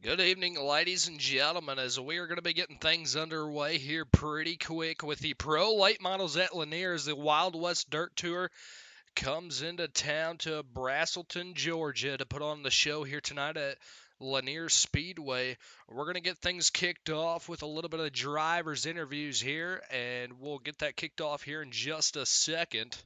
Good evening, ladies and gentlemen, as we are going to be getting things underway here pretty quick with the Pro Late Models at Lanier as the Wild West Dirt Tour comes into town to Braselton, Georgia to put on the show here tonight at Lanier Speedway. We're going to get things kicked off with a little bit of drivers' interviews here, and we'll get that kicked off here in just a second.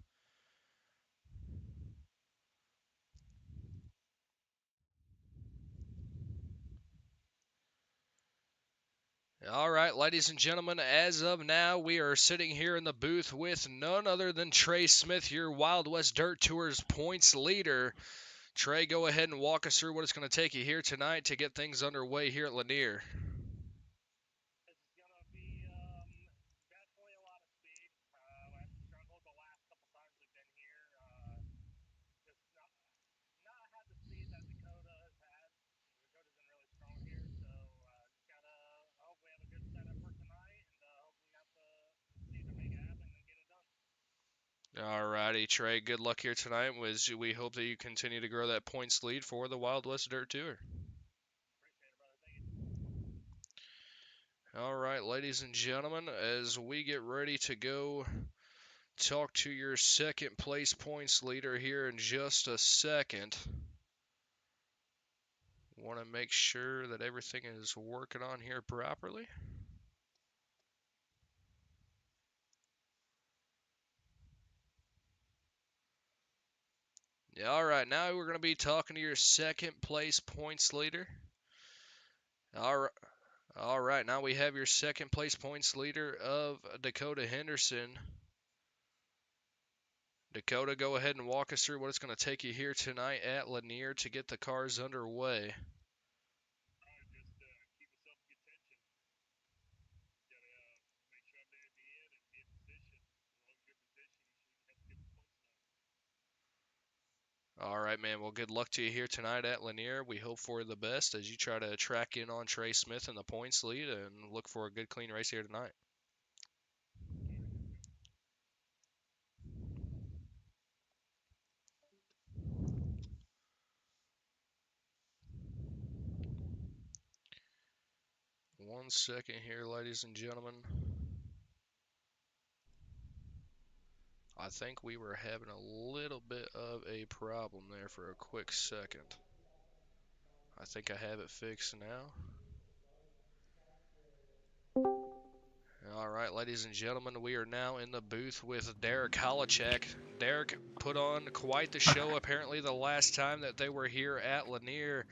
All right, ladies and gentlemen, as of now, we are sitting here in the booth with none other than Trey Smith, your Wild West Dirt Tours points leader. Trey, go ahead and walk us through what it's going to take you here tonight to get things underway here at Lanier. All righty, Trey, good luck here tonight. We hope that you continue to grow that points lead for the Wild West Dirt Tour. All right, ladies and gentlemen, as we get ready to go talk to your second place points leader here in just a second. Want to make sure that everything is working on here properly. Yeah, all right, now we're going to be talking to your second place points leader. All right. All right, now we have your second place points leader of Dakota Henderson. Dakota, go ahead and walk us through what it's going to take you here tonight at Lanier to get the cars underway. All right, man. Well, good luck to you here tonight at Lanier. We hope for the best as you try to track in on Trey Smith in the points lead and look for a good, clean race here tonight. One second here, ladies and gentlemen. I think we were having a little bit of a problem there for a quick second. I think I have it fixed now. All right, ladies and gentlemen, we are now in the booth with Derek Holachek. Derek put on quite the show apparently the last time that they were here at Lanier.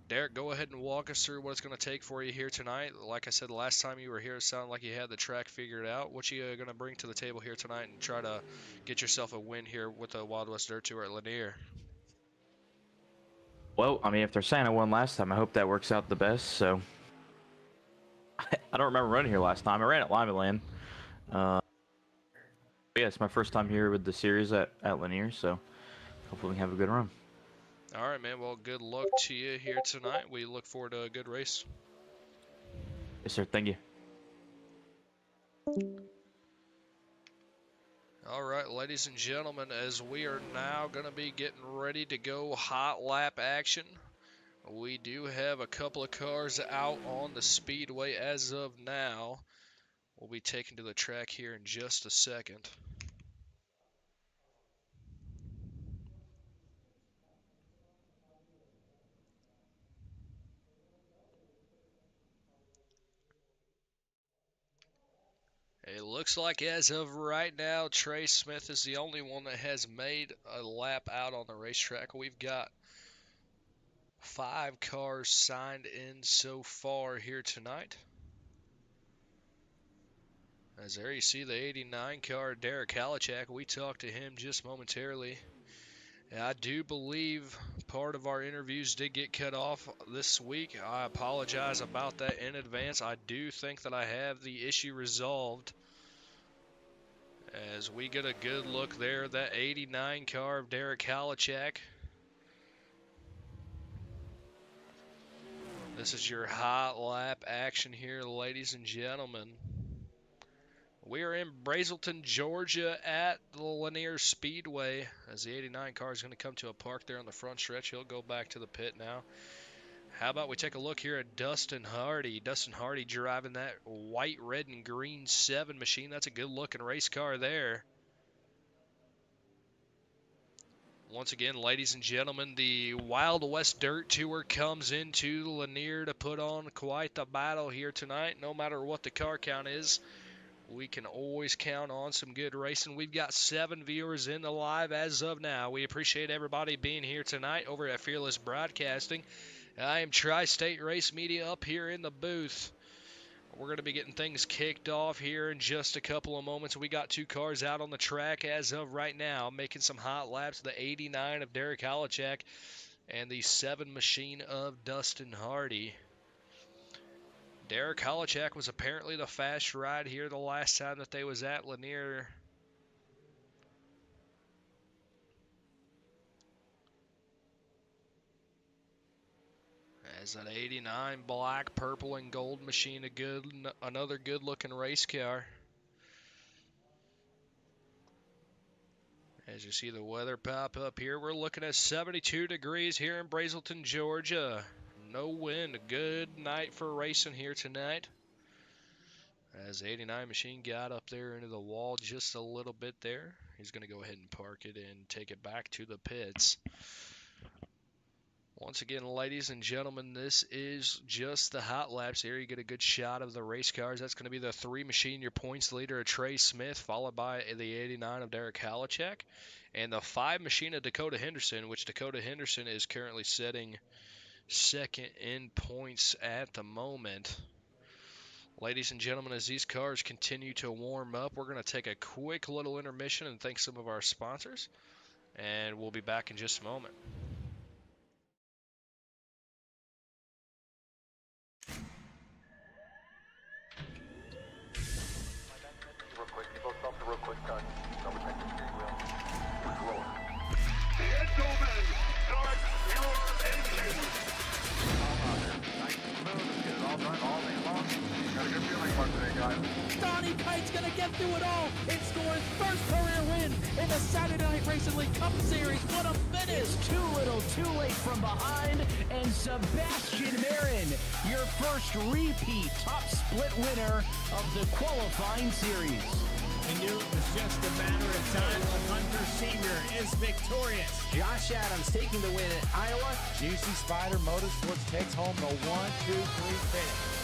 Derek, go ahead and walk us through what it's going to take for you here tonight. Like I said, the last time you were here, it sounded like you had the track figured out. What you going to bring to the table here tonight and try to get yourself a win here with the Wild West Dirt Tour at Lanier? Well, I mean, if they're saying I won last time, I hope that works out the best. So, I don't remember running here last time. I ran at Lima Land. Yeah, it's my first time here with the series at Lanier, so hopefully we can have a good run. All right, man. Well, good luck to you here tonight. We look forward to a good race. Yes, sir. Thank you. All right, ladies and gentlemen, as we are now going to be getting ready to go hot lap action. We do have a couple of cars out on the speedway as of now. We'll be taken to the track here in just a second. It looks like as of right now, Trey Smith is the only one that has made a lap out on the racetrack. We've got 5 cars signed in so far here tonight. As there you see the 89 car, Derek Halachak. We talked to him just momentarily. And I do believe part of our interviews did get cut off this week. I apologize about that in advance. I do think that I have the issue resolved. As we get a good look there, that 89 car of Derek Halachak. This is your hot lap action here, ladies and gentlemen. We are in Braselton, Georgia at the Lanier Speedway as the 89 car is going to come to a park there on the front stretch. He'll go back to the pit now. How about we take a look here at Dustin Hardy. Dustin Hardy driving that white, red, and green 7 machine. That's a good-looking race car there. Once again, ladies and gentlemen, the Wild West Dirt Tour comes into Lanier to put on quite the battle here tonight. No matter what the car count is, we can always count on some good racing. We've got 7 viewers in the live as of now. We appreciate everybody being here tonight over at Fearless Broadcasting. I am Tri-State Race Media up here in the booth. We're going to be getting things kicked off here in just a couple of moments. We got 2 cars out on the track as of right now, making some hot laps. The 89 of Derek Holichek and the 7 machine of Dustin Hardy. Derek Holichek was apparently the fast ride here the last time that they was at Lanier. As that 89 black, purple, and gold machine, another good-looking race car. As you see the weather pop up here, we're looking at 72 degrees here in Brazelton, Georgia. No wind, a good night for racing here tonight. As the 89 machine got up there into the wall just a little bit there, he's going to go ahead and park it and take it back to the pits. Once again, ladies and gentlemen, this is just the hot laps here. You get a good shot of the race cars. That's going to be the 3 machine, your points leader of Trey Smith, followed by the 89 of Derek Holichek, and the 5 machine of Dakota Henderson, which Dakota Henderson is currently sitting second in points at the moment. Ladies and gentlemen, as these cars continue to warm up, we're going to take a quick little intermission and thank some of our sponsors, and we'll be back in just a moment. Real quick, son. Double check the steering wheel. Controller. Gentlemen, start your engines. Nice and smooth. Get it all done all day long. Got a good feeling about today, guys. Donnie Kite's gonna get through it all and score his first career win in the Saturday Night Racing League Cup Series. What a finish! It's too little, too late from behind, and Sebastian Marin, your first repeat top split winner of the qualifying series. We knew it was just a matter of time when Hunter Sr. is victorious. Josh Adams taking the win at Iowa. Juicy Spider Motorsports takes home the 1-2-3 finish.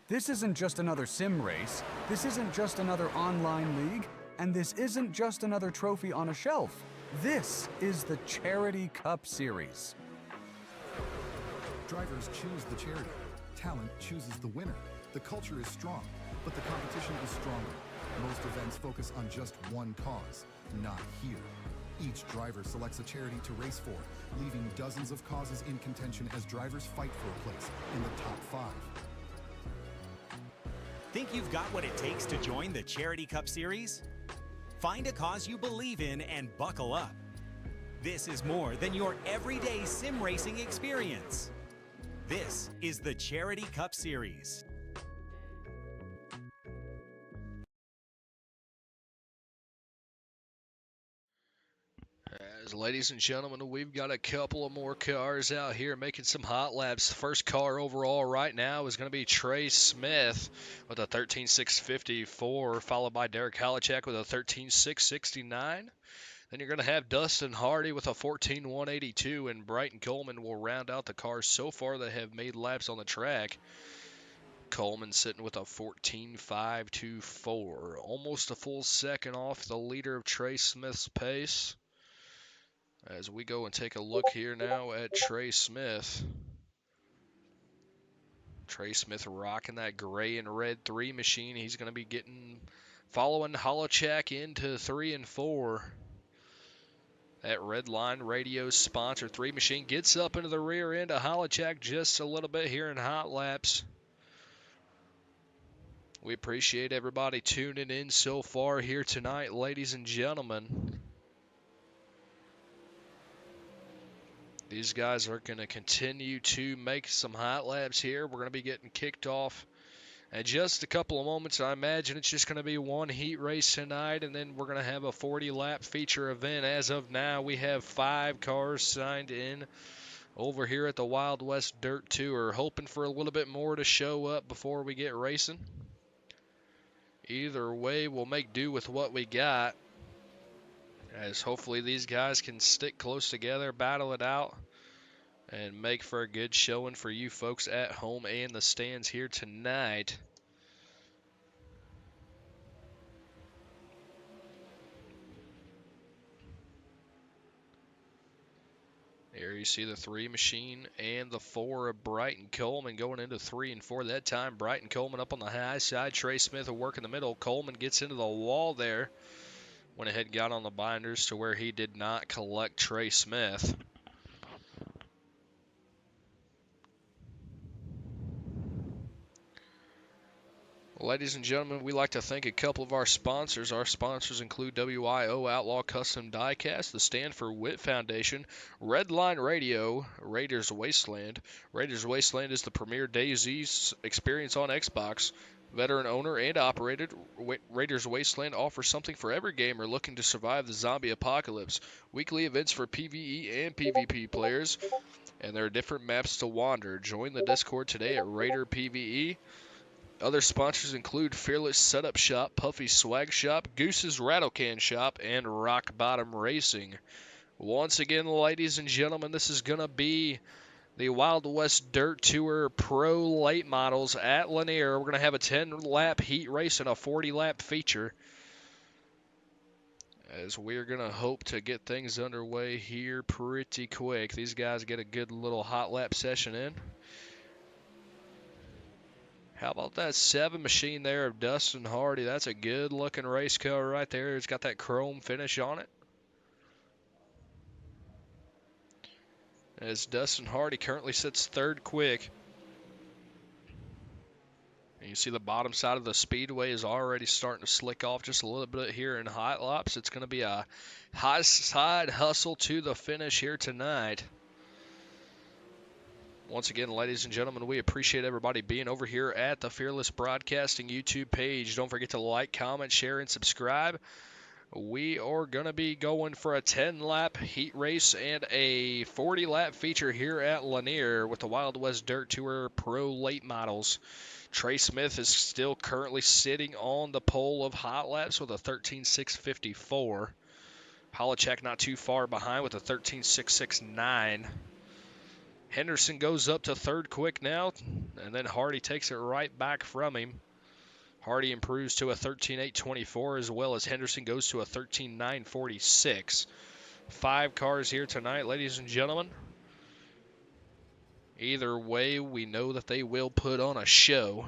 This isn't just another sim race, this isn't just another online league, and this isn't just another trophy on a shelf. This is the Charity Cup Series. Drivers choose the charity. Talent chooses the winner. The culture is strong, but the competition is stronger. Most events focus on just one cause, not here. Each driver selects a charity to race for, leaving dozens of causes in contention as drivers fight for a place in the top 5. Think you've got what it takes to join the Charity Cup Series? Find a cause you believe in and buckle up. This is more than your everyday sim racing experience. This is the Charity Cup Series. Ladies and gentlemen, we've got a couple of more cars out here making some hot laps. The first car overall right now is going to be Trey Smith with a 13.654, followed by Derek Holichek with a 13.669. Then you're going to have Dustin Hardy with a 14.182, and Brighton Coleman will round out the cars so far that have made laps on the track. Coleman sitting with a 14.524, almost a full second off the leader of Trey Smith's pace. As we go and take a look here now at Trey Smith. Trey Smith rocking that gray and red 3 machine. He's going to be following Holichek into 3 and 4. That Red Line Radio sponsor 3 machine gets up into the rear end of Holichek just a little bit here in hot laps. We appreciate everybody tuning in so far here tonight, ladies and gentlemen. These guys are going to continue to make some hot laps here. We're going to be getting kicked off in just a couple of moments. I imagine it's just going to be one heat race tonight, and then we're going to have a 40-lap feature event. As of now, we have 5 cars signed in over here at the Wild West Dirt Tour, hoping for a little bit more to show up before we get racing. Either way, we'll make do with what we got, as hopefully these guys can stick close together, battle it out, and make for a good showing for you folks at home and the stands here tonight. Here you see the 3 machine and the 4 of Brighton Coleman going into 3 and 4 that time. Brighton Coleman up on the high side. Trey Smith will work in the middle. Coleman gets into the wall there. Went ahead and got on the binders to where he did not collect Trey Smith. Ladies and gentlemen, we'd like to thank a couple of our sponsors. Our sponsors include WIO Outlaw Custom Diecast, the Stanford Witt Foundation, Redline Radio, Raiders Wasteland. Raiders Wasteland is the premier DayZ experience on Xbox. Veteran owner and operated, Raiders Wasteland offers something for every gamer looking to survive the zombie apocalypse. Weekly events for PvE and PvP players, and there are different maps to wander. Join the Discord today at Raider PvE. Other sponsors include Fearless Setup Shop, Puffy Swag Shop, Goose's Rattle Can Shop, and Rock Bottom Racing. Once again, ladies and gentlemen, this is going to be the Wild West Dirt Tour Pro Late Models at Lanier. We're going to have a 10-lap heat race and a 40-lap feature, as we're going to hope to get things underway here pretty quick. These guys get a good little hot lap session in. How about that 7 machine there of Dustin Hardy? That's a good-looking race car right there. It's got that chrome finish on it. As Dustin Hardy currently sits 3rd quick. And you see the bottom side of the speedway is already starting to slick off just a little bit here in hot laps. It's going to be a high side hustle to the finish here tonight. Once again, ladies and gentlemen, we appreciate everybody being over here at the Fearless Broadcasting YouTube page. Don't forget to like, comment, share, and subscribe. We are going to be going for a 10-lap heat race and a 40-lap feature here at Lanier with the Wild West Dirt Tour Pro Late Models. Trey Smith is still currently sitting on the pole of hot laps with a 13.654. Polachek not too far behind with a 13.669. Henderson goes up to 3rd quick now, and then Hardy takes it right back from him. Hardy improves to a 13.824, as well as Henderson goes to a 13.946. 5 cars here tonight, ladies and gentlemen. Either way, we know that they will put on a show.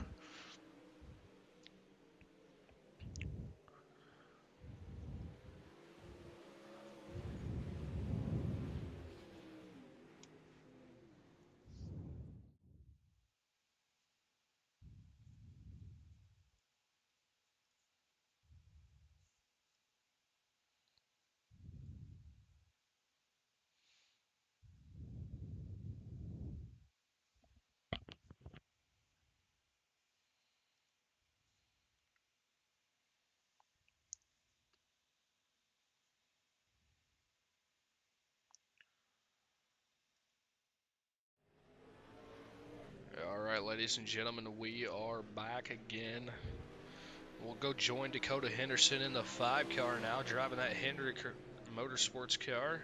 Alright, ladies and gentlemen, we are back again. We'll go join Dakota Henderson in the 5 car now, driving that Hendrick Motorsports car.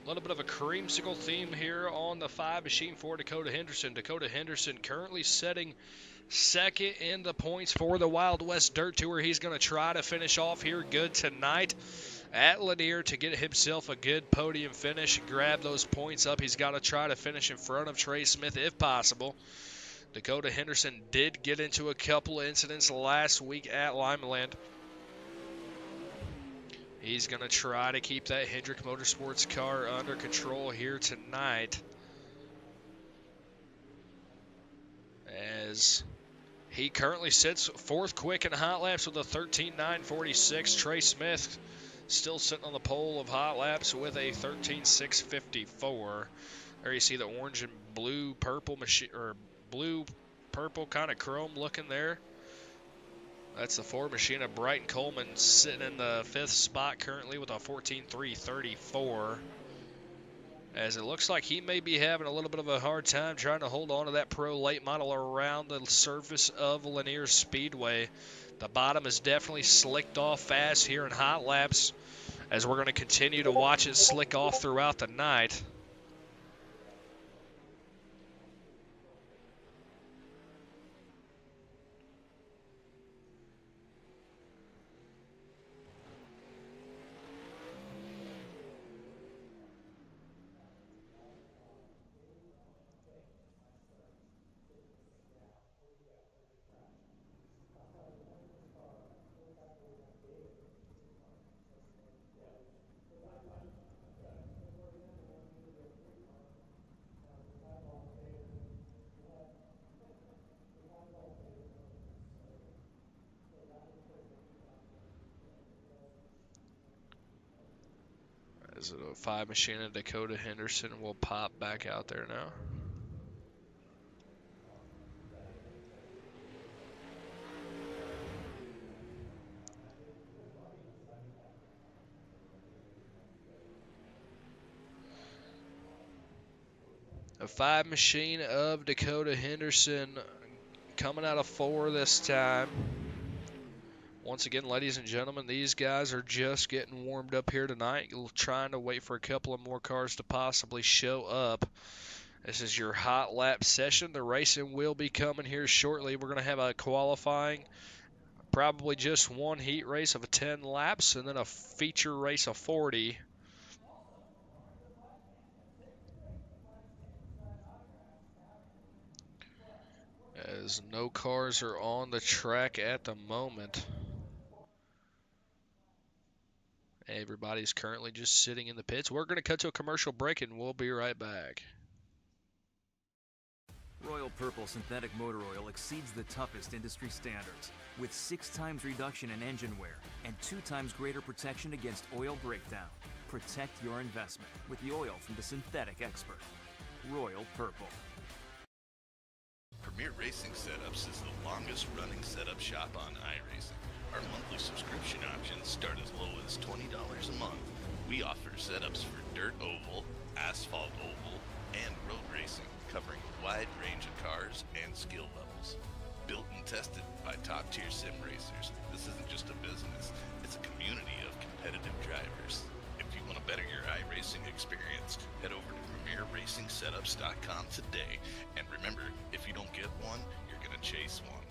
A little bit of a creamsicle theme here on the 5 machine for Dakota Henderson. Dakota Henderson currently setting 2nd in the points for the Wild West Dirt Tour. He's going to try to finish off here good tonight at Lanier to get himself a good podium finish, grab those points up. He's got to try to finish in front of Trey Smith if possible. Dakota Henderson did get into a couple of incidents last week at Limeland. He's going to try to keep that Hendrick Motorsports car under control here tonight, as he currently sits 4th quick in hot laps with a 13.946. Trey Smith still sitting on the pole of hot laps with a 13.654. There you see the orange and blue purple machine, or blue purple kind of chrome looking there. That's the Ford Machina. Brighton Coleman sitting in the 5th spot currently with a 14.334. As it looks like he may be having a little bit of a hard time trying to hold on to that Pro late model around the surface of Lanier Speedway. The bottom is definitely slicked off fast here in hot laps, as we're going to continue to watch it slick off throughout the night. As a 5 Machina, Dakota Henderson will pop back out there now. A 5 Machine of Dakota Henderson coming out of 4 this time. Once again, ladies and gentlemen, these guys are just getting warmed up here tonight, trying to wait for a couple of more cars to possibly show up. This is your hot lap session. The racing will be coming here shortly. We're going to have a qualifying, probably just one heat race of 10 laps, and then a feature race of 40. As no cars are on the track at the moment. Everybody's currently just sitting in the pits. We're going to cut to a commercial break, and we'll be right back. Royal Purple synthetic motor oil exceeds the toughest industry standards with 6 times reduction in engine wear and 2 times greater protection against oil breakdown. Protect your investment with the oil from the synthetic expert. Royal Purple. Premier Racing Setups is the longest running setup shop on iRacing. Our monthly subscription options start as low as $20 a month. We offer setups for dirt oval, asphalt oval, and road racing, covering a wide range of cars and skill levels. Built and tested by top-tier sim racers, this isn't just a business, it's a community of competitive drivers. If you want to better your iRacing experience, head over to PremierRacingSetups.com today. And remember, if you don't get one, you're going to chase one.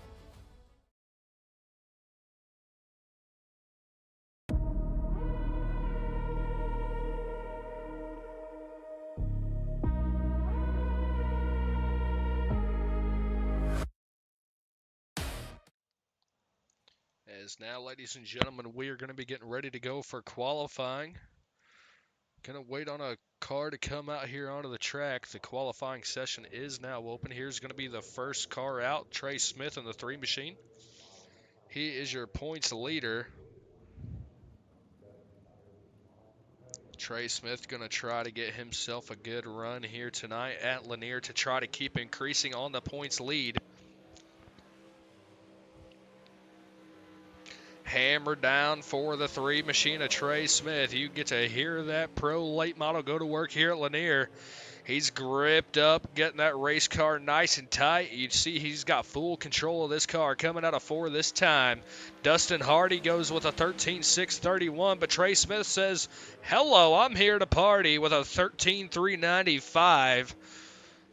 As now, ladies and gentlemen, we are going to be getting ready to go for qualifying. Going to wait on a car to come out here onto the track. The qualifying session is now open. Here's going to be the first car out, Trey Smith in the 3 Machine. He is your points leader. Trey Smith going to try to get himself a good run here tonight at Lanier to try to keep increasing on the points lead. Hammer down for the 3 Machine of Trey Smith. You get to hear that Pro late model go to work here at Lanier. He's gripped up, getting that race car nice and tight. You see he's got full control of this car coming out of 4 this time. Dustin Hardy goes with a 13.631, but Trey Smith says, hello, I'm here to party with a 13.395.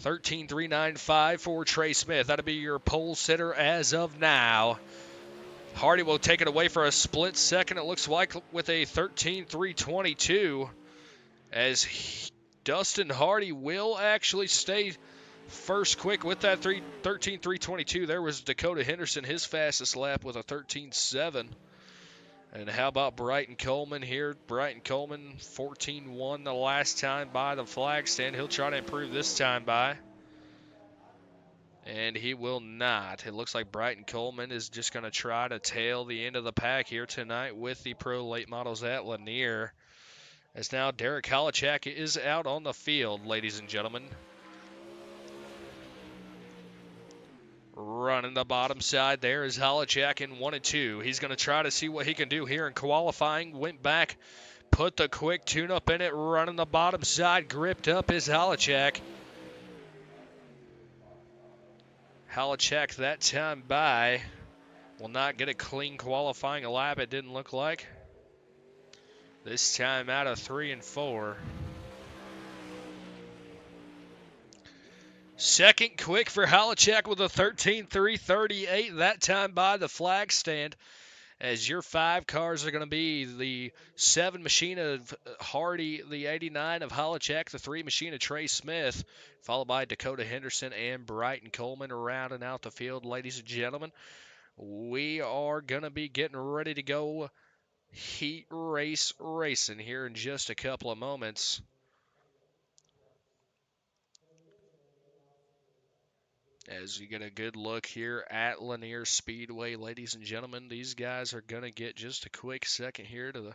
13.395 for Trey Smith. That'll be your pole sitter as of now. Hardy will take it away for a split second, it looks like, with a 13.322, as Dustin Hardy will actually stay first quick with that 13.322. There was Dakota Henderson, his fastest lap with a 13.7. And how about Brighton Coleman here? Brighton Coleman, 14.1 the last time by the flag stand. He'll try to improve this time by. And he will not. It looks like Brighton Coleman is just going to try to tail the end of the pack here tonight with the Pro late models at Lanier. As now Derek Holichak is out on the field, ladies and gentlemen. Running the bottom side there is Holichak in 1 and 2. He's going to try to see what he can do here in qualifying. Went back, put the quick tune-up in it, running the bottom side. Gripped up is Holichak. Holichak that time by. Will not get a clean qualifying lap, it didn't look like. This time out of 3 and 4. Second quick for Holichak with a 13.338. That time by the flag stand. As your 5 cars are going to be the 7 machine of Hardy, the 89 of Holichak, the 3 machine of Trey Smith, followed by Dakota Henderson and Brighton Coleman rounding out the field, ladies and gentlemen. We are going to be getting ready to go heat race racing here in just a couple of moments. As you get a good look here at Lanier Speedway, ladies and gentlemen, these guys are going to get just a quick second here to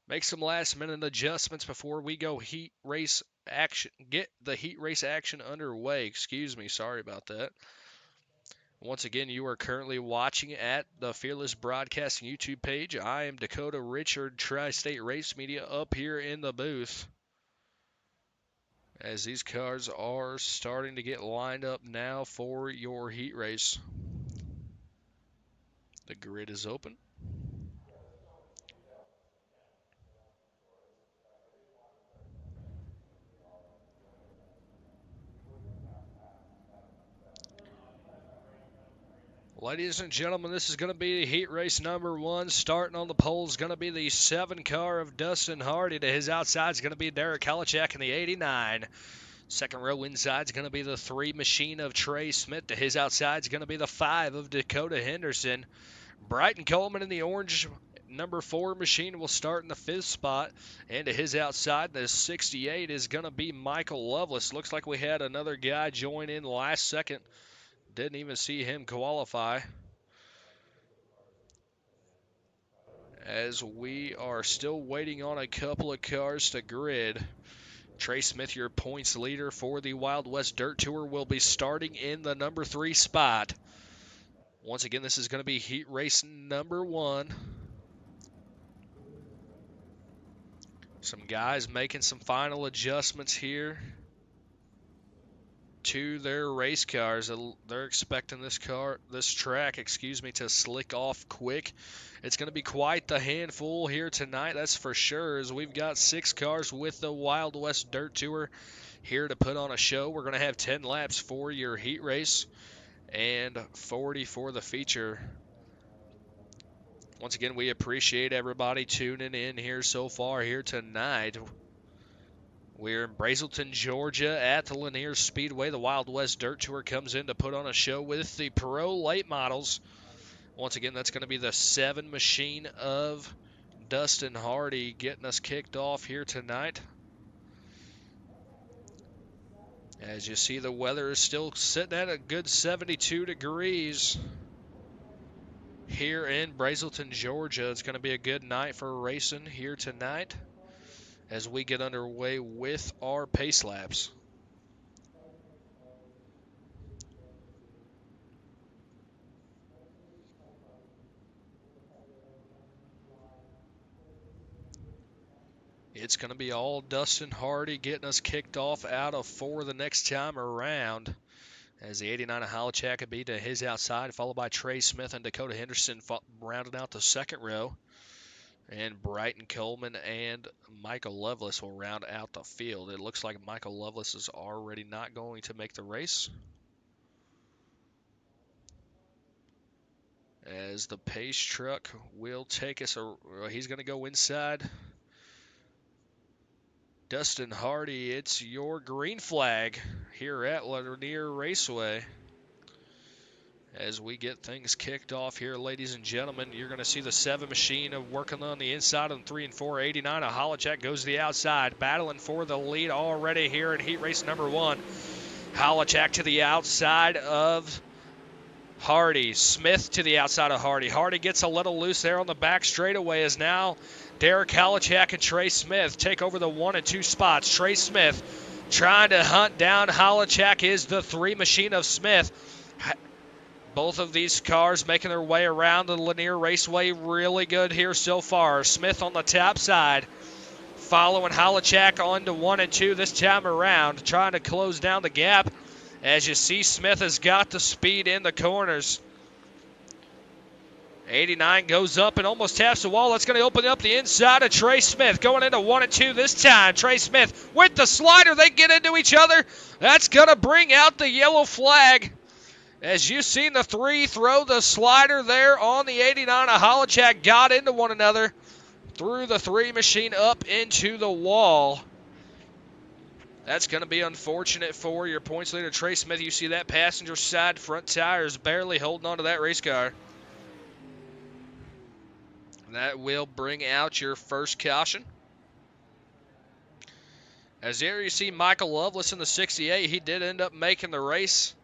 make some last-minute adjustments before we go heat race action. Get the heat race action underway. Excuse me, sorry about that. Once again, you are currently watching at the Fearless Broadcasting YouTube page. I am Dakota Richard, Tri-State Race Media, up here in the booth. As these cars are starting to get lined up now for your heat race. The grid is open. Ladies and gentlemen, this is going to be heat race number 1. Starting on the pole is going to be the 7 car of Dustin Hardy. To his outside is going to be Derek Holichak in the 89. Second row inside is going to be the 3 machine of Trey Smith. To his outside is going to be the 5 of Dakota Henderson. Brighton Coleman in the orange number 4 machine will start in the 5th spot. And to his outside, the 68 is going to be Michael Lovelace. Looks like we had another guy join in last second. Didn't even see him qualify. As we are still waiting on a couple of cars to grid. Trey Smith, your points leader for the Wild West Dirt Tour, will be starting in the number 3 spot. Once again, this is going to be heat race number 1. Some guys making some final adjustments here to their race cars. They're expecting this track, to slick off quick. It's going to be quite the handful here tonight, that's for sure, as we've got 6 cars with the Wild West Dirt Tour here to put on a show. We're going to have 10 laps for your heat race and 40 for the feature. Once again, we appreciate everybody tuning in here so far here tonight. We're in Brazelton, Georgia at the Lanier Speedway. The Wild West Dirt Tour comes in to put on a show with the Pro Late Models. Once again, that's going to be the 7 machine of Dustin Hardy getting us kicked off here tonight. As you see, the weather is still sitting at a good 72 degrees here in Brazelton, Georgia. It's going to be a good night for racing here tonight as we get underway with our pace laps. It's going to be all Dustin Hardy getting us kicked off out of 4 the next time around. As the 89 of Holichak will be to his outside, followed by Trey Smith and Dakota Henderson rounding out the second row. And Brighton Coleman and Michael Lovelace will round out the field. It looks like Michael Lovelace is already not going to make the race, as the pace truck will take us. He's going to go inside. Dustin Hardy, it's your green flag here at Lanier Raceway. As we get things kicked off here, ladies and gentlemen, you're going to see the 7 machine of working on the inside on 3 and 4. 89 of Holichak goes to the outside, battling for the lead already here in heat race number 1. Holichak to the outside of Hardy. Smith to the outside of Hardy. Hardy gets a little loose there on the back straightaway, as now Derek Halachak and Trey Smith take over the 1 and 2 spots. Trey Smith trying to hunt down Halachak is the 3 machine of Smith. Both of these cars making their way around the Lanier Raceway really good here so far. Smith on the top side, following Halachak on to 1 and 2 this time around, trying to close down the gap. As you see, Smith has got the speed in the corners. 89 goes up and almost taps the wall. That's going to open up the inside of Trey Smith. Going into 1 and 2 this time. Trey Smith with the slider. They get into each other. That's going to bring out the yellow flag. As you've seen the 3 throw the slider there on the 89. Halachak got into one another. Threw the 3 machine up into the wall. That's going to be unfortunate for your points leader, Trey Smith. You see that passenger side front tires barely holding onto that race car. That will bring out your first caution. As there you see Michael Loveless in the 68. He did end up making the race.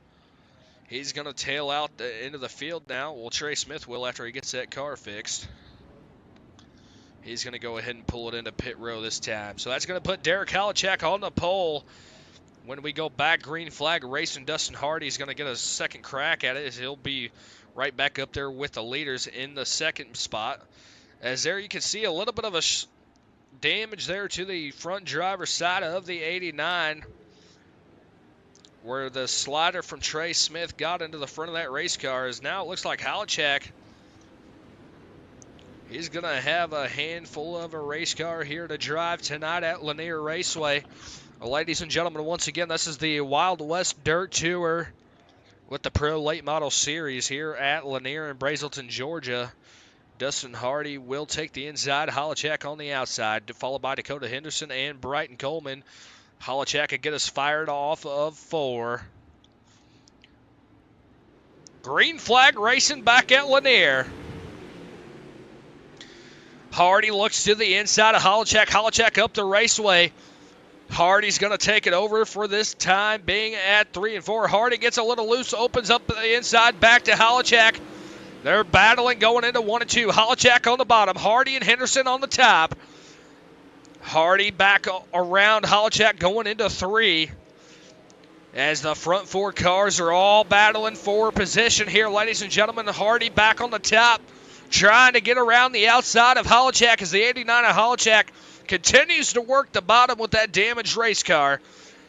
He's going to tail out into the field now. Well, Trey Smith will after he gets that car fixed. He's going to go ahead and pull it into pit row this time. So that's going to put Derek Halachak on the pole. When we go back, green flag racing, Dustin Hardy's going to get a second crack at it, as he'll be right back up there with the leaders in the second spot. As there you can see a little bit of a damage there to the front driver's side of the 89, where the slider from Trey Smith got into the front of that race car. As now it looks like Halachak, he's going to have a handful of a race car here to drive tonight at Lanier Raceway. Well, ladies and gentlemen, once again, this is the Wild West Dirt Tour with the Pro Late Model Series here at Lanier in Brazelton, Georgia. Dustin Hardy will take the inside, Halachak on the outside, followed by Dakota Henderson and Brighton Coleman. Halachak can get us fired off of 4. Green flag racing back at Lanier. Hardy looks to the inside of Halachak. Halachak up the raceway. Hardy's going to take it over for this time being at 3 and 4. Hardy gets a little loose, opens up the inside, back to Halachak. They're battling going into 1 and 2. Halachak on the bottom. Hardy and Henderson on the top. Hardy back around Halachak going into 3. As the front 4 cars are all battling for position here, ladies and gentlemen. Hardy back on the top, trying to get around the outside of Halachak as the 89 of Halachak continues to work the bottom with that damaged race car.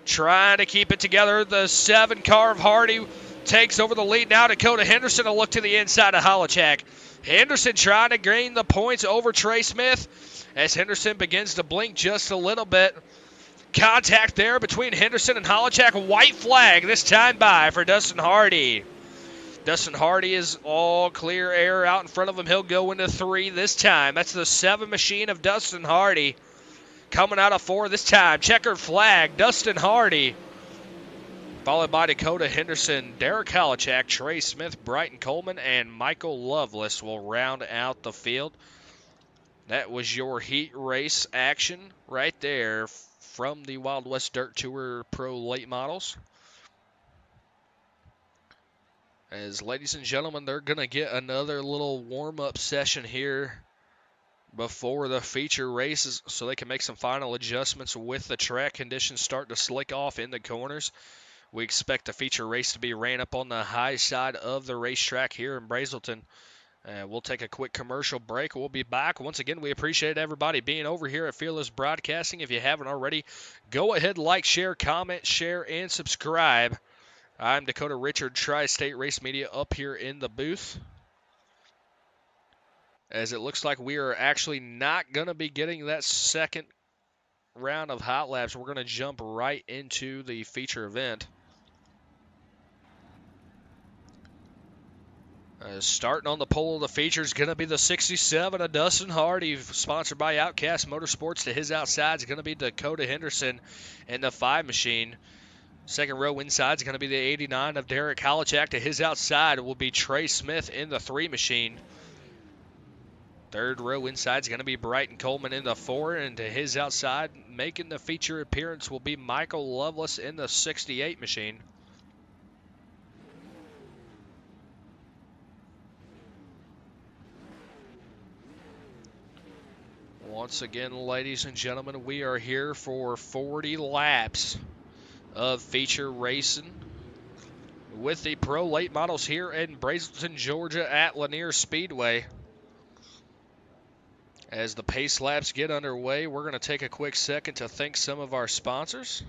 Trying to keep it together. The 7 car of Hardy takes over the lead. Now Dakota Henderson will look to the inside of Halachak. Henderson trying to gain the points over Trey Smith as Henderson begins to blink just a little bit. Contact there between Henderson and Halachak. White flag this time by for Dustin Hardy. Dustin Hardy is all clear air out in front of him. He'll go into 3 this time. That's the 7 machine of Dustin Hardy. Coming out of 4 this time. Checkered flag, Dustin Hardy. Followed by Dakota Henderson, Derek Halachak, Trey Smith, Brighton Coleman, and Michael Loveless will round out the field. That was your heat race action right there from the Wild West Dirt Tour Pro Late Models. As ladies and gentlemen, they're going to get another little warm-up session here before the feature races so they can make some final adjustments with the track conditions starting to slick off in the corners. We expect the feature race to be ran up on the high side of the racetrack here in Brazelton. We'll take a quick commercial break. We'll be back. Once again, we appreciate everybody being over here at Fearless Broadcasting. If you haven't already, go ahead, like, share, comment, share, and subscribe. I'm Dakota Richard, Tri-State Race Media, up here in the booth. As it looks like we are actually not going to be getting that second round of hot laps. We're going to jump right into the feature event. Starting on the pole of the feature is going to be the 67 of Dustin Hardy, sponsored by Outcast Motorsports. To his outside is going to be Dakota Henderson and the 5 machine. Second row inside is going to be the 89 of Derek Halachak. To his outside will be Trey Smith in the 3 machine. Third row inside is going to be Brighton Coleman in the 4, and to his outside, making the feature appearance, will be Michael Loveless in the 68 machine. Once again, ladies and gentlemen, we are here for 40 laps of feature racing with the Pro Late Models here in Brazelton, Georgia at Lanier Speedway. As the pace laps get underway, we're going to take a quick second to thank some of our sponsors.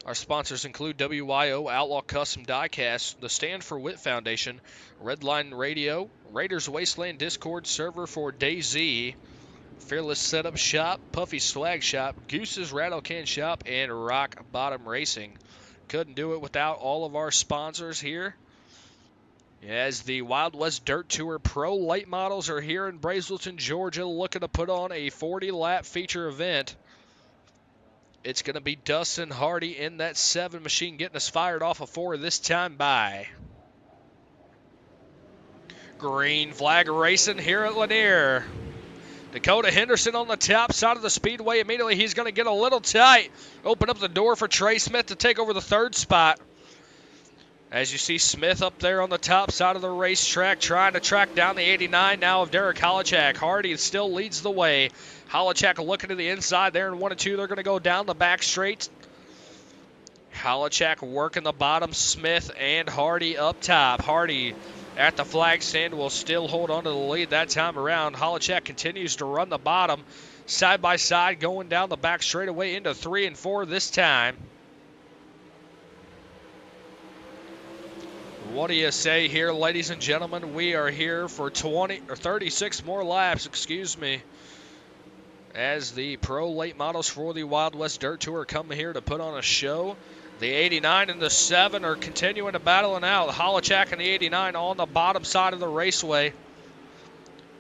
Our sponsors include WYO, Outlaw Custom Diecast, the Stand for Wit Foundation, Redline Radio, Raiders Wasteland Discord server for DayZ, Fearless Setup Shop, Puffy Swag Shop, Goose's Rattle Can Shop, and Rock Bottom Racing. Couldn't do it without all of our sponsors here. As the Wild West Dirt Tour Pro Late Models are here in Brazelton, Georgia, looking to put on a 40-lap feature event. It's going to be Dustin Hardy in that 7 machine getting us fired off of 4 this time by. Green flag racing here at Lanier. Dakota Henderson on the top side of the speedway. Immediately he's going to get a little tight. Open up the door for Trey Smith to take over the 3rd spot. As you see Smith up there on the top side of the racetrack trying to track down the 89 now of Derek Holochak. Hardy still leads the way. Holochak looking to the inside there in 1 and 2. They're going to go down the back straight. Holochak working the bottom. Smith and Hardy up top. Hardy at the flag stand will still hold on to the lead that time around. Holochak continues to run the bottom side by side going down the back straightaway into 3 and 4 this time. What do you say here, ladies and gentlemen? We are here for 36 more laps, as the Pro Late Models for the Wild West Dirt Tour come here to put on a show. The 89 and the 7 are continuing to battle it out. Holochak and the 89 on the bottom side of the raceway.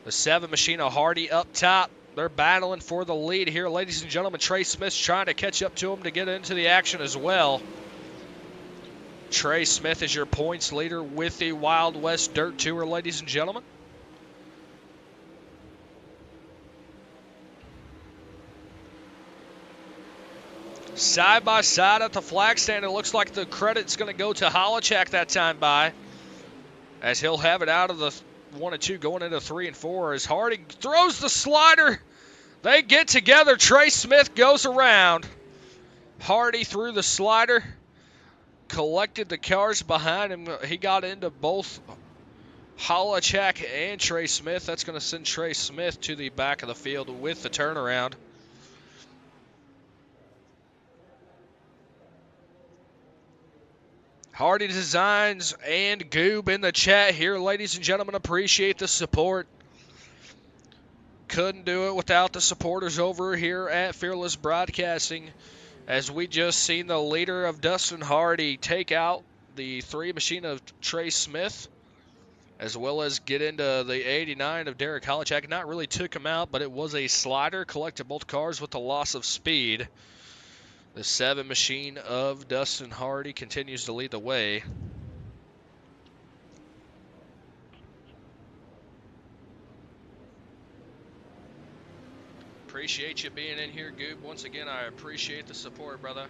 The 7 machine of Hardy up top. They're battling for the lead here, ladies and gentlemen. Trey Smith's trying to catch up to him to get into the action as well. Trey Smith is your points leader with the Wild West Dirt Tour, ladies and gentlemen. Side by side at the flag stand, it looks like the credit's going to go to Holochak that time by, as he'll have it out of the 1 and 2 going into 3 and 4 as Hardy throws the slider. They get together. Trey Smith goes around. Hardy threw the slider, collected the cars behind him. He got into both Holochak and Trey Smith. That's going to send Trey Smith to the back of the field with the turnaround. Hardy Designs and Goob in the chat here, ladies and gentlemen. Appreciate the support. Couldn't do it without the supporters over here at Fearless Broadcasting, as we just seen the leader of Dustin Hardy take out the 3 machine of Trey Smith, as well as get into the 89 of Derek Holochak. Not really took him out, but it was a slider. Collected both cars with the loss of speed. The 7 machine of Dustin Hardy continues to lead the way. Appreciate you being in here, Goob. Once again, I appreciate the support, brother.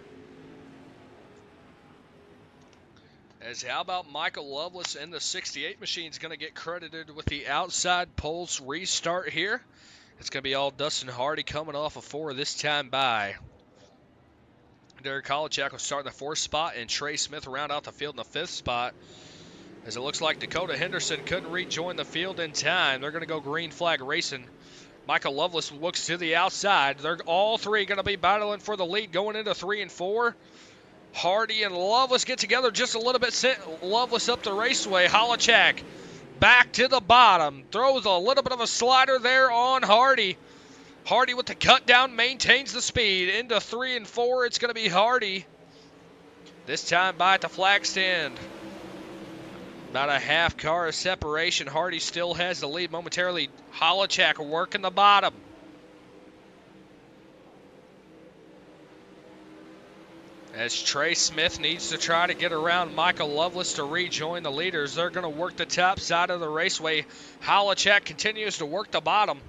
As how about Michael Loveless in the 68 machine is going to get credited with the outside pulse restart here. It's going to be all Dustin Hardy coming off of 4 this time by. Derek Holochak will start in the 4th spot, and Trey Smith round out the field in the 5th spot. As it looks like Dakota Henderson couldn't rejoin the field in time. They're going to go green flag racing. Michael Loveless looks to the outside. They're all 3 going to be battling for the lead going into 3 and 4. Hardy and Loveless get together just a little bit. Sent Loveless up the raceway. Holochak back to the bottom. Throws a little bit of a slider there on Hardy. Hardy with the cut down maintains the speed. Into 3 and 4, it's going to be Hardy. This time by at the flag stand. About a half car of separation. Hardy still has the lead momentarily. Holochak working the bottom. As Trey Smith needs to try to get around Michael Loveless to rejoin the leaders. They're going to work the top side of the raceway. Holochak continues to work the bottom.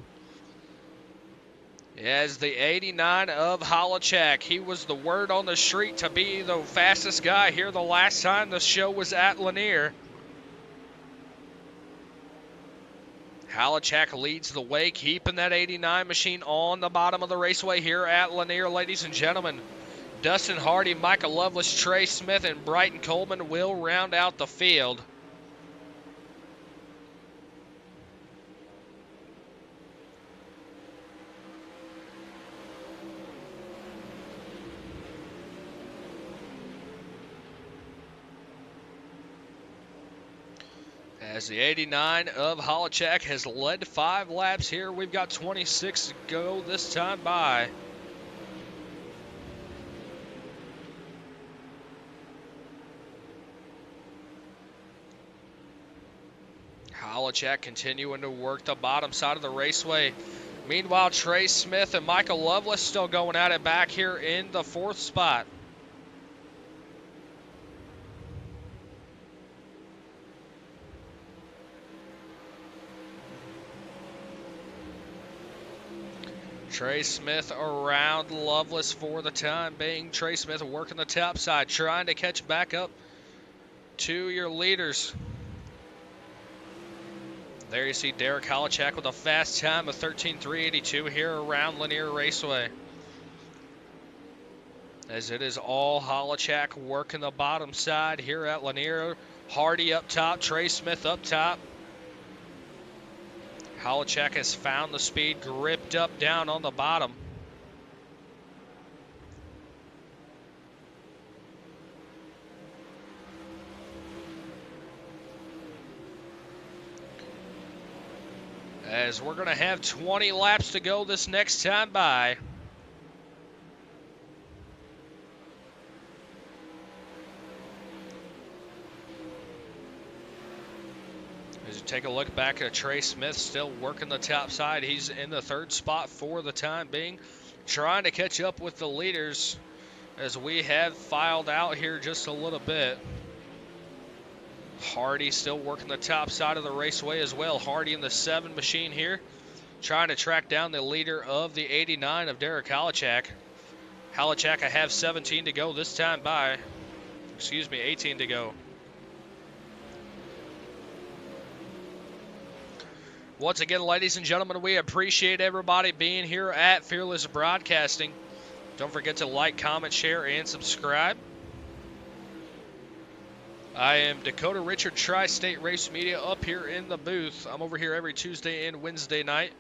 As the 89 of Holochak, he was the word on the street to be the fastest guy here the last time the show was at Lanier. Halichak leads the way, keeping that 89 machine on the bottom of the raceway here at Lanier, ladies and gentlemen. Dustin Hardy, Michael Lovelace, Trey Smith, and Brighton Coleman will round out the field. As the 89 of Halichak has led 5 laps here, we've got 26 to go this time by. Halichak continuing to work the bottom side of the raceway. Meanwhile, Trey Smith and Michael Lovelace still going at it back here in the 4th spot. Trey Smith around Lovelace for the time being. Trey Smith working the top side, trying to catch back up to your leaders. There you see Derek Halichak with a fast time of 13.382 here around Lanier Raceway. As it is all Halichak working the bottom side here at Lanier. Hardy up top, Trey Smith up top. Halichak has found the speed, gripped up down on the bottom. As we're going to have 20 laps to go this next time by. As you take a look back at Trey Smith, still working the top side. He's in the 3rd spot for the time being, trying to catch up with the leaders as we have filed out here just a little bit. Hardy still working the top side of the raceway as well. Hardy in the 7 machine here, trying to track down the leader of the 89 of Derek Halichak. Halichak, I have 17 to go this time by. Excuse me, 18 to go. Once again, ladies and gentlemen, we appreciate everybody being here at Fearless Broadcasting. Don't forget to like, comment, share, and subscribe. I am Dakota Richard, Tri-State Race Media, up here in the booth. I'm over here every Tuesday and Wednesday night.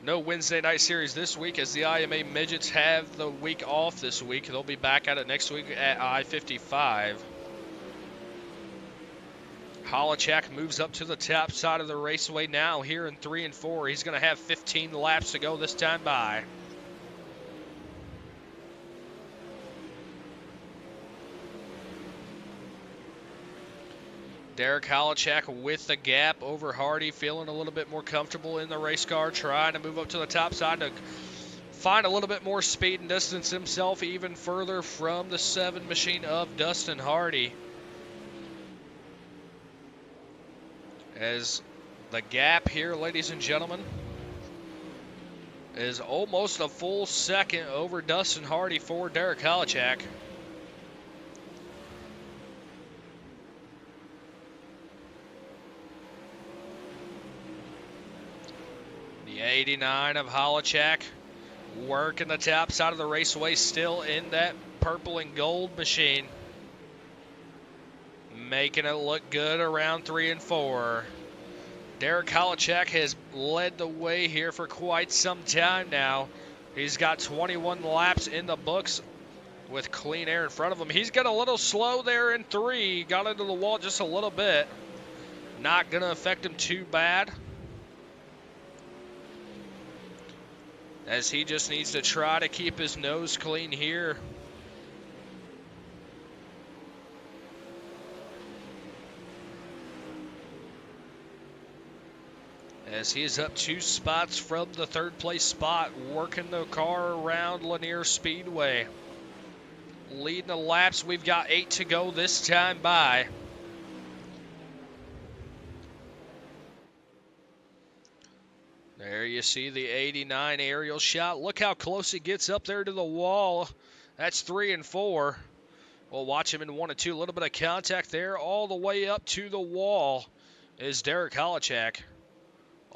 No Wednesday night series this week as the IMA Midgets have the week off this week. They'll be back at it next week at I-55. Halichak moves up to the top side of the raceway now here in 3 and 4. He's going to have 15 laps to go this time by. Derek Halichak with the gap over Hardy, feeling a little bit more comfortable in the race car, trying to move up to the top side to find a little bit more speed and distance himself even further from the 7 machine of Dustin Hardy. As the gap here, ladies and gentlemen, is almost a full second over Dustin Hardy for Derek Halichak. The 89 of Halichak working the top side of the raceway, still in that purple and gold machine. Making it look good around 3 and 4. Derek Halichak has led the way here for quite some time now. He's got 21 laps in the books with clean air in front of him. He's got a little slow there in 3. Got into the wall just a little bit. Not going to affect him too bad, as he just needs to try to keep his nose clean here. As he is up 2 spots from the 3rd place spot, working the car around Lanier Speedway. Leading the laps, we've got 8 to go this time by. There you see the 89 aerial shot. Look how close he gets up there to the wall. That's 3 and 4. We'll watch him in 1 and 2. A little bit of contact there. All the way up to the wall is Derek Halichak.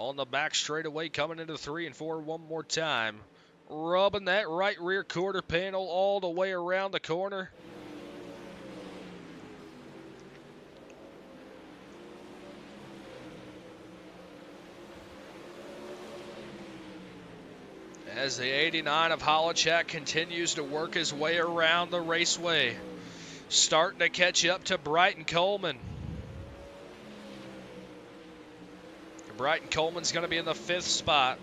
On the back straightaway, coming into 3 and 4 one more time. Rubbing that right rear quarter panel all the way around the corner. As the 89 of Holochek continues to work his way around the raceway. Starting to catch up to Brighton Coleman. Brighton Coleman's going to be in the 5th spot.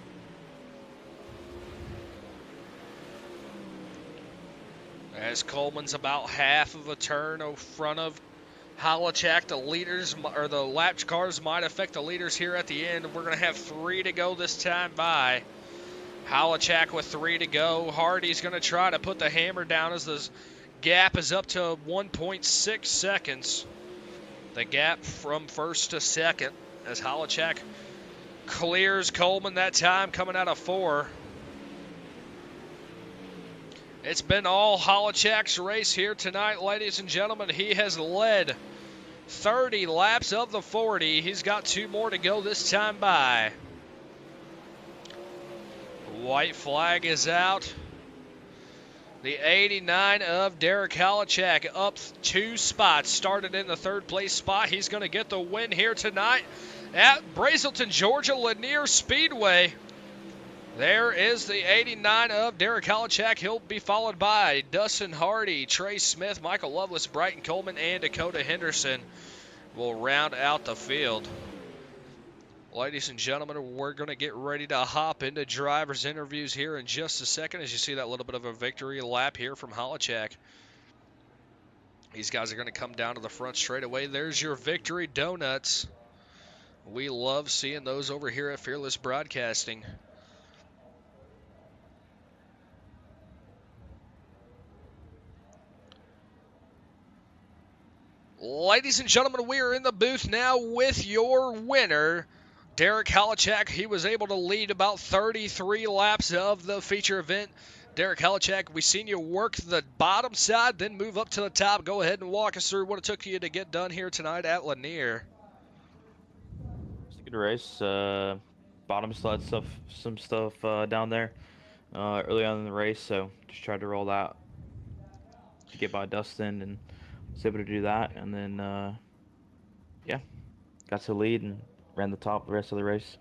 As Coleman's about half of a turn in front of Holochek, the leaders, or the lap cars might affect the leaders here at the end. We're going to have 3 to go this time by. Holochek with 3 to go. Hardy's going to try to put the hammer down as the gap is up to 1.6 seconds. The gap from first to second as Holochek clears Coleman that time, coming out of 4. It's been all Holochek's race here tonight, ladies and gentlemen. He has led 30 laps of the 40. He's got 2 more to go this time by. White flag is out. The 89 of Derek Holochek up 2 spots. Started in the 3rd place spot. He's going to get the win here tonight at Brazelton, Georgia Lanier Speedway. There is the 89 of Derek Holochek. He'll be followed by Dustin Hardy, Trey Smith, Michael Lovelace, Brighton Coleman, and Dakota Henderson will round out the field. Ladies and gentlemen, we're going to get ready to hop into drivers' interviews here in just a second as you see that little bit of a victory lap here from Holochek. These guys are going to come down to the front straight away. There's your victory donuts. We love seeing those over here at Fearless Broadcasting. Ladies and gentlemen, we are in the booth now with your winner, Derek Holochek. He was able to lead about 33 laps of the feature event. Derek Holochek, we've seen you work the bottom side, then move up to the top. Go ahead and walk us through what it took you to get done here tonight at Lanier. It's a good race. Bottom sled stuff, some stuff down there early on in the race, so just tried to roll that to get by Dustin and was able to do that, and then yeah, got to lead and ran the top the rest of the race.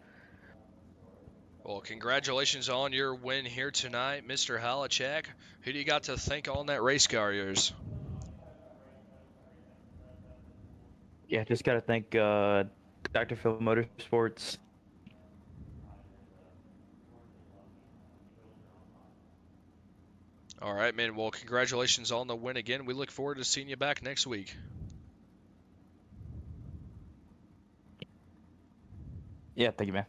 Well, congratulations on your win here tonight, Mr. Holochek. Who do you got to thank on that race car of yours? Yeah, just got to thank Dr. Phil Motorsports. All right, man. Well, congratulations on the win again. We look forward to seeing you back next week. Yeah, thank you, man.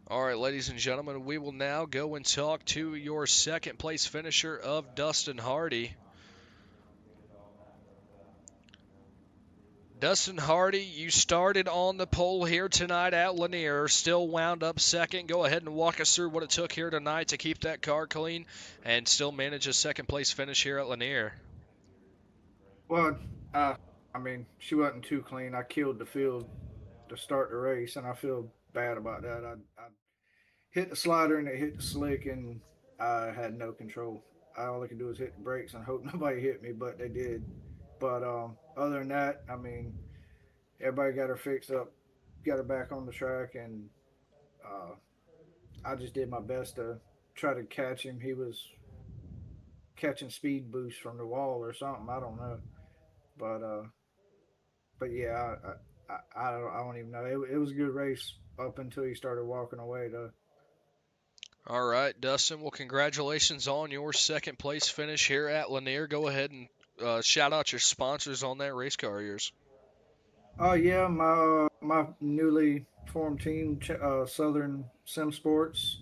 All right, ladies and gentlemen, we will now go and talk to your 2nd place finisher of Dustin Hardy. Dustin Hardy, you started on the pole here tonight at Lanier, still wound up 2nd. Go ahead and walk us through what it took here tonight to keep that car clean and still manage a 2nd place finish here at Lanier. Well, I mean, she wasn't too clean. I killed the field to start the race, and I feel bad about that. I hit the slider and it hit the slick, and I had no control. All I could do was hit the brakes and hope nobody hit me, but they did. But other than that, I mean, everybody got her fixed up, got her back on the track, and I just did my best to try to catch him. He was catching speed boosts from the wall or something. I don't know, but yeah, I don't even know. It was a good race up until he started walking away, though. All right, Dustin. Well, congratulations on your 2nd place finish here at Lanier. Go ahead and shout out your sponsors on that race car of yours. Oh yeah, my newly formed team, Southern Sim Sports,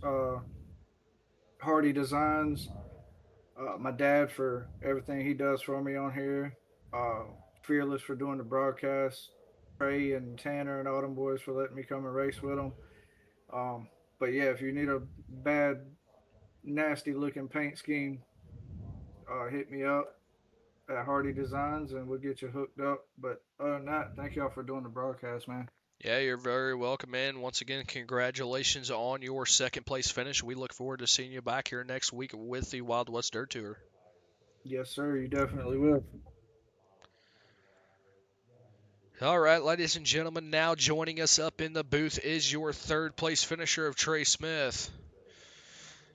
Hardy Designs, my dad for everything he does for me on here, Fearless for doing the broadcast, Trey and Tanner and all them boys for letting me come and race with them. But yeah, if you need a bad, nasty looking paint scheme, hit me up at Hardy Designs and we'll get you hooked up. But other than that, thank y'all for doing the broadcast, man. Yeah, you're very welcome, man. Once again, congratulations on your second place finish. We look forward to seeing you back here next week with the Wild West Dirt Tour. Yes, sir. You definitely will. All right, ladies and gentlemen, now joining us up in the booth is your third place finisher of Trey Smith.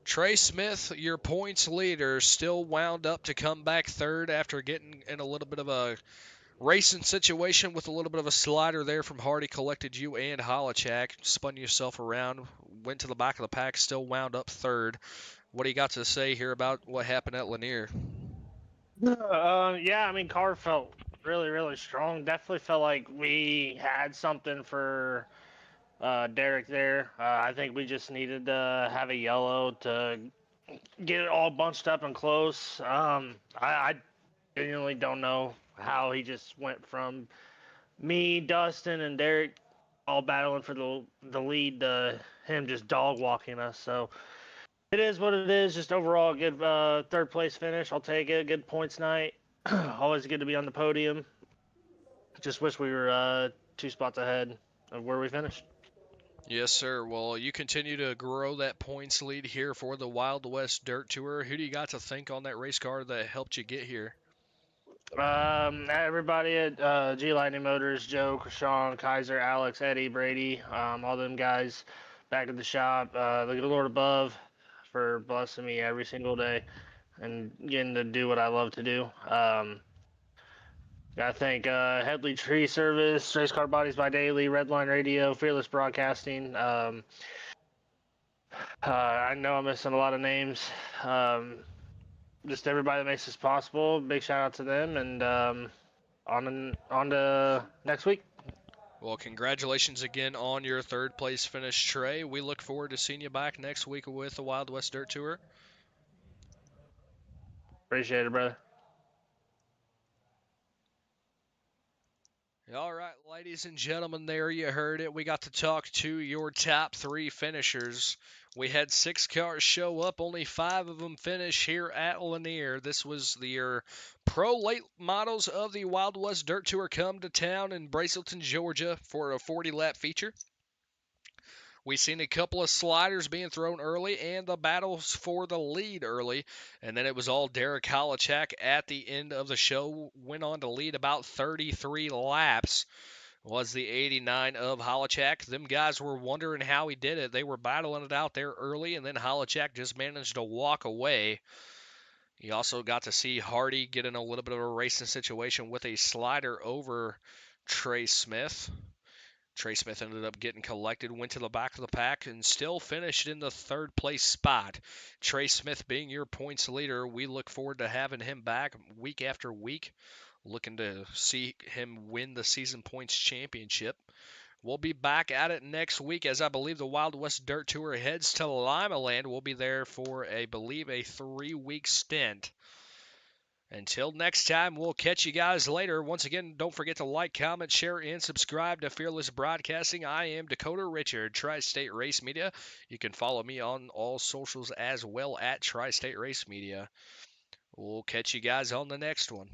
Trey Smith, your points leader, still wound up to come back third after getting in a little bit of a racing situation with a little bit of a slider there from Hardy. Collected you and Holochak, spun yourself around, went to the back of the pack, still wound up third. What do you got to say here about what happened at Lanier? Yeah, I mean, car felt really, really strong. Definitely felt like we had something for Derek there. I think we just needed to have a yellow to get it all bunched up and close. I genuinely don't know how he just went from me, Dustin, and Derek all battling for the lead to him just dog walking us. So it is what it is. Just overall a good third place finish. I'll take it. Good points night. Always good to be on the podium. Just wish we were 2 spots ahead of where we finished. Yes, sir. Well, you continue to grow that points lead here for the Wild West Dirt Tour. Who do you got to thank on that race car that helped you get here? Everybody at G Lightning Motors, Joe, Krishan, Kaiser, Alex, Eddie, Brady, all them guys back at the shop. The good Lord above for blessing me every single day and getting to do what I love to do. Gotta thank Headley Tree Service, Race Car Bodies by Daily, Redline Radio, Fearless Broadcasting. I know I'm missing a lot of names. Just everybody that makes this possible. Big shout out to them, and on to next week. Well, congratulations again on your third place finish, Trey. We look forward to seeing you back next week with the Wild West Dirt Tour. Appreciate it, brother. All right, ladies and gentlemen, there you heard it. We got to talk to your top 3 finishers. We had 6 cars show up, only 5 of them finish here at Lanier. This was your pro late models of the Wild West Dirt Tour come to town in Brazelton, Georgia for a 40-lap feature. We seen a couple of sliders being thrown early and the battles for the lead early. And then it was all Derek Holochak at the end of the show. Went on to lead about 33 laps. Was the 89 of Holochak. Them guys were wondering how he did it. They were battling it out there early, and then Holochak just managed to walk away. You also got to see Hardy get in a little bit of a racing situation with a slider over Trey Smith. Trey Smith ended up getting collected, went to the back of the pack, and still finished in the third place spot. Trey Smith being your points leader, we look forward to having him back week after week, looking to see him win the season points championship. We'll be back at it next week as I believe the Wild West Dirt Tour heads to Limaland. We'll be there for, I believe, a 3-week stint. Until next time, we'll catch you guys later. Once again, don't forget to like, comment, share, and subscribe to Fearless Broadcasting. I am Dakota Richard, Tri-State Race Media. You can follow me on all socials as well at Tri-State Race Media. We'll catch you guys on the next one.